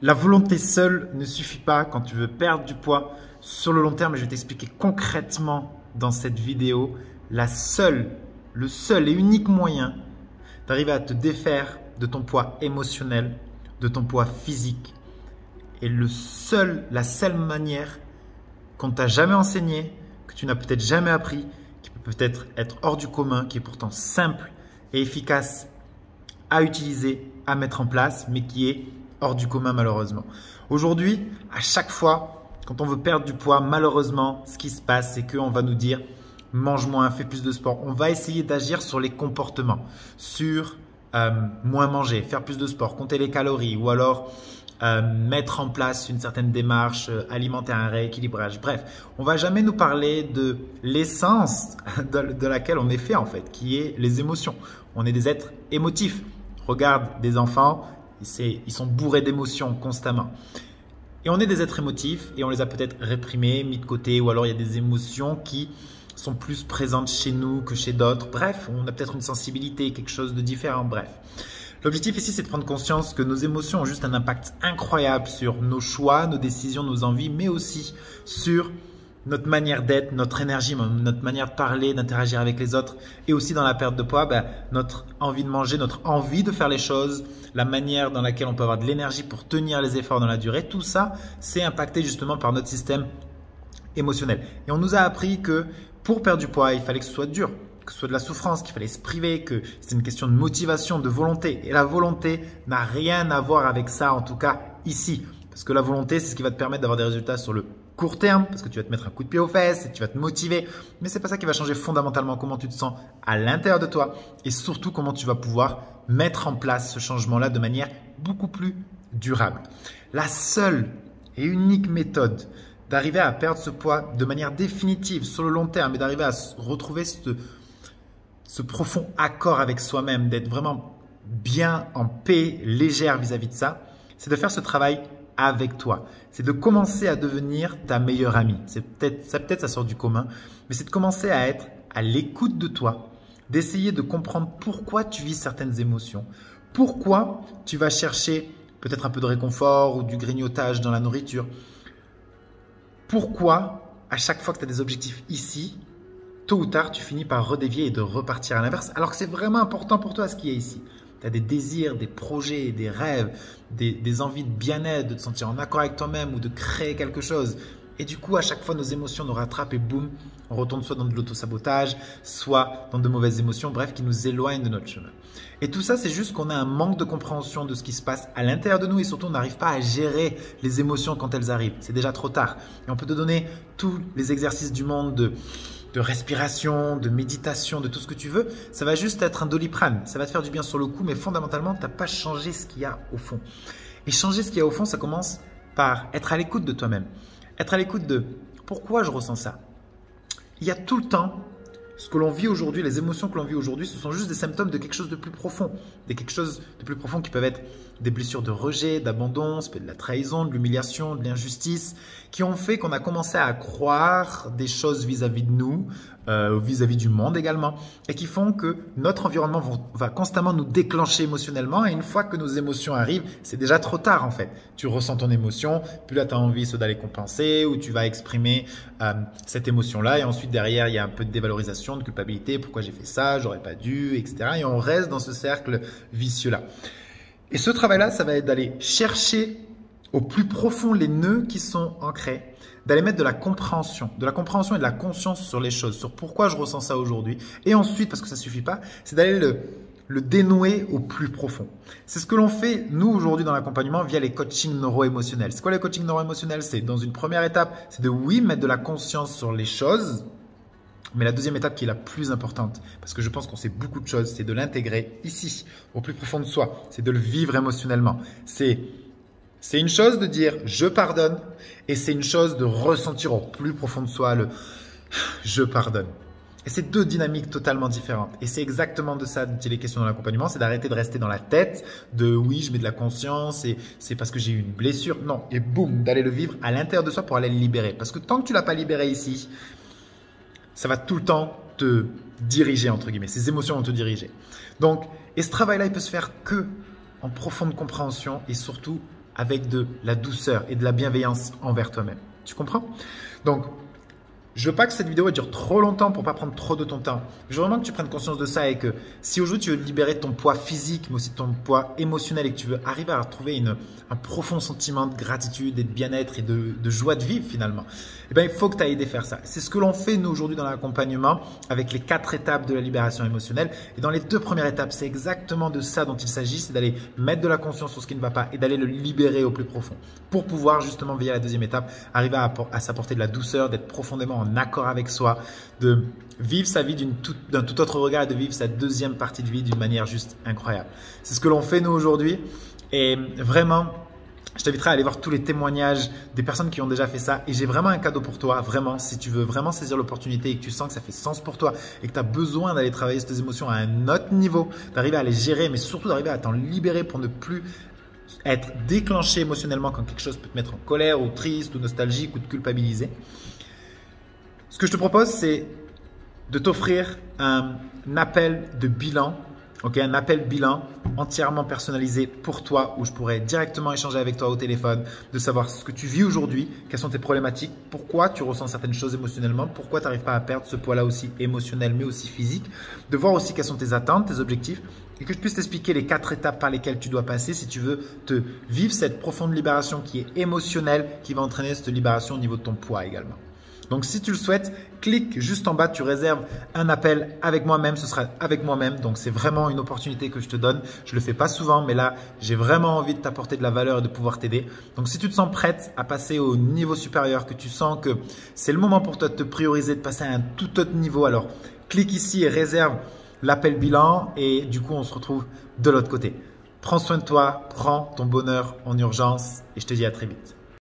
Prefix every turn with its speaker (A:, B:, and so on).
A: La volonté seule ne suffit pas quand tu veux perdre du poids sur le long terme. Je vais t'expliquer concrètement dans cette vidéo le seul et unique moyen d'arriver à te défaire de ton poids émotionnel, de ton poids physique. Et la seule manière qu'on ne t'a jamais enseigné, que tu n'as peut-être jamais appris, qui peut peut-être être hors du commun, qui est pourtant simple et efficace à utiliser, à mettre en place, mais qui est hors du commun malheureusement. Aujourd'hui, à chaque fois, quand on veut perdre du poids, malheureusement, ce qui se passe, c'est qu'on va nous dire mange moins, fais plus de sport. On va essayer d'agir sur les comportements, sur moins manger, faire plus de sport, compter les calories ou alors mettre en place une certaine démarche alimentaire, un rééquilibrage. Bref, on ne va jamais nous parler de l'essence de laquelle on est fait en fait, qui est les émotions. On est des êtres émotifs. Regarde des enfants, ils sont bourrés d'émotions constamment. Et on est des êtres émotifs et on les a peut-être réprimés, mis de côté, ou alors il y a des émotions qui sont plus présentes chez nous que chez d'autres. Bref, on a peut-être une sensibilité, quelque chose de différent. Bref, l'objectif ici, c'est de prendre conscience que nos émotions ont juste un impact incroyable sur nos choix, nos décisions, nos envies, mais aussi sur notre manière d'être, notre énergie, notre manière de parler, d'interagir avec les autres et aussi dans la perte de poids, notre envie de manger, notre envie de faire les choses, la manière dans laquelle on peut avoir de l'énergie pour tenir les efforts dans la durée. Tout ça, c'est impacté justement par notre système émotionnel. Et on nous a appris que pour perdre du poids, il fallait que ce soit dur, que ce soit de la souffrance, qu'il fallait se priver, que c'est une question de motivation, de volonté. Et la volonté n'a rien à voir avec ça, en tout cas ici. Parce que la volonté, c'est ce qui va te permettre d'avoir des résultats sur le court terme, parce que tu vas te mettre un coup de pied aux fesses et tu vas te motiver. Mais ce n'est pas ça qui va changer fondamentalement comment tu te sens à l'intérieur de toi et surtout comment tu vas pouvoir mettre en place ce changement-là de manière beaucoup plus durable. La seule et unique méthode d'arriver à perdre ce poids de manière définitive sur le long terme et d'arriver à retrouver ce profond accord avec soi-même, d'être vraiment bien en paix, légère vis-à-vis de ça, c'est de faire ce travail avec toi. C'est de commencer à devenir ta meilleure amie. Peut-être ça sort du commun, mais c'est de commencer à être à l'écoute de toi, d'essayer de comprendre pourquoi tu vis certaines émotions, pourquoi tu vas chercher peut-être un peu de réconfort ou du grignotage dans la nourriture, pourquoi à chaque fois que tu as des objectifs ici, tôt ou tard, tu finis par redévier et de repartir à l'inverse, alors que c'est vraiment important pour toi ce qui est ici. Tu as des désirs, des projets, des rêves, des envies de bien-être, de te sentir en accord avec toi-même ou de créer quelque chose. Et du coup, à chaque fois, nos émotions nous rattrapent et boum, on retourne soit dans de l'autosabotage, soit dans de mauvaises émotions, bref, qui nous éloignent de notre chemin. Et tout ça, c'est juste qu'on a un manque de compréhension de ce qui se passe à l'intérieur de nous et surtout, on n'arrive pas à gérer les émotions quand elles arrivent. C'est déjà trop tard. Et on peut te donner tous les exercices du monde de respiration, de méditation, de tout ce que tu veux. Ça va juste être un Doliprane. Ça va te faire du bien sur le coup, mais fondamentalement, tu n'as pas changé ce qu'il y a au fond. Et changer ce qu'il y a au fond, ça commence par être à l'écoute de toi-même. Être à l'écoute de pourquoi je ressens ça. Il y a tout le temps ce que l'on vit aujourd'hui, les émotions que l'on vit aujourd'hui, ce sont juste des symptômes de quelque chose de plus profond. De quelque chose de plus profond qui peuvent être des blessures de rejet, d'abandon, ça peut être de la trahison, de l'humiliation, de l'injustice, qui ont fait qu'on a commencé à croire des choses vis-à-vis de nous, vis-à-vis du monde également, et qui font que notre environnement va constamment nous déclencher émotionnellement. Et une fois que nos émotions arrivent, c'est déjà trop tard en fait. Tu ressens ton émotion, puis là tu as envie soit d'aller compenser ou tu vas exprimer cette émotion-là. Et ensuite derrière, il y a un peu de dévalorisation, de culpabilité. Pourquoi j'ai fait ça? J'aurais pas dû, etc. Et on reste dans ce cercle vicieux-là. Et ce travail-là, ça va être d'aller chercher au plus profond les nœuds qui sont ancrés, d'aller mettre de la compréhension et de la conscience sur les choses, sur pourquoi je ressens ça aujourd'hui. Et ensuite, parce que ça ne suffit pas, c'est d'aller le dénouer au plus profond. C'est ce que l'on fait, nous, aujourd'hui, dans l'accompagnement via les coachings neuro-émotionnels. C'est quoi les coachings neuro-émotionnels? C'est dans une première étape, c'est de, oui, mettre de la conscience sur les choses. Mais la deuxième étape qui est la plus importante, parce que je pense qu'on sait beaucoup de choses, c'est de l'intégrer ici, au plus profond de soi. C'est de le vivre émotionnellement. C'est une chose de dire « je pardonne » et c'est une chose de ressentir au plus profond de soi le « je pardonne ». Et c'est deux dynamiques totalement différentes. Et c'est exactement de ça dont il est question dans l'accompagnement, c'est d'arrêter de rester dans la tête de « oui, je mets de la conscience et c'est parce que j'ai eu une blessure ». Non, et boum, d'aller le vivre à l'intérieur de soi pour aller le libérer. Parce que tant que tu ne l'as pas libéré ici, ça va tout le temps te diriger, entre guillemets. Ces émotions vont te diriger. Donc, et ce travail-là, il peut se faire que en profonde compréhension et surtout avec de la douceur et de la bienveillance envers toi-même. Tu comprends? Donc, je veux pas que cette vidéo dure trop longtemps pour pas prendre trop de ton temps. Je veux vraiment que tu prennes conscience de ça et que si aujourd'hui tu veux libérer ton poids physique, mais aussi ton poids émotionnel et que tu veux arriver à retrouver un profond sentiment de gratitude et de bien-être et de joie de vivre finalement, eh bien, il faut que tu ailles aider faire ça. C'est ce que l'on fait nous aujourd'hui dans l'accompagnement avec les 4 étapes de la libération émotionnelle. Et dans les 2 premières étapes, c'est exactement de ça dont il s'agit, c'est d'aller mettre de la conscience sur ce qui ne va pas et d'aller le libérer au plus profond pour pouvoir justement via la 2e étape arriver à s'apporter de la douceur, d'être profondément en accord avec soi, de vivre sa vie d'un tout autre regard et de vivre sa 2e partie de vie d'une manière juste incroyable. C'est ce que l'on fait nous aujourd'hui et vraiment, je t'inviterai à aller voir tous les témoignages des personnes qui ont déjà fait ça et j'ai vraiment un cadeau pour toi, vraiment, si tu veux vraiment saisir l'opportunité et que tu sens que ça fait sens pour toi et que tu as besoin d'aller travailler sur tes émotions à un autre niveau, d'arriver à les gérer mais surtout d'arriver à t'en libérer pour ne plus être déclenché émotionnellement quand quelque chose peut te mettre en colère ou triste ou nostalgique ou te culpabiliser. Ce que je te propose, c'est de t'offrir un appel de bilan, un appel bilan entièrement personnalisé pour toi où je pourrais directement échanger avec toi au téléphone, de savoir ce que tu vis aujourd'hui, quelles sont tes problématiques, pourquoi tu ressens certaines choses émotionnellement, pourquoi tu n'arrives pas à perdre ce poids-là aussi émotionnel mais aussi physique, de voir aussi quelles sont tes attentes, tes objectifs et que je puisse t'expliquer les 4 étapes par lesquelles tu dois passer si tu veux te vivre cette profonde libération qui est émotionnelle, qui va entraîner cette libération au niveau de ton poids également. Donc, si tu le souhaites, clique juste en bas, tu réserves un appel avec moi-même, ce sera avec moi-même. Donc, c'est vraiment une opportunité que je te donne. Je ne le fais pas souvent, mais là, j'ai vraiment envie de t'apporter de la valeur et de pouvoir t'aider. Donc, si tu te sens prête à passer au niveau supérieur, que tu sens que c'est le moment pour toi de te prioriser, de passer à un tout autre niveau, alors clique ici et réserve l'appel bilan et du coup, on se retrouve de l'autre côté. Prends soin de toi, prends ton bonheur en urgence et je te dis à très vite.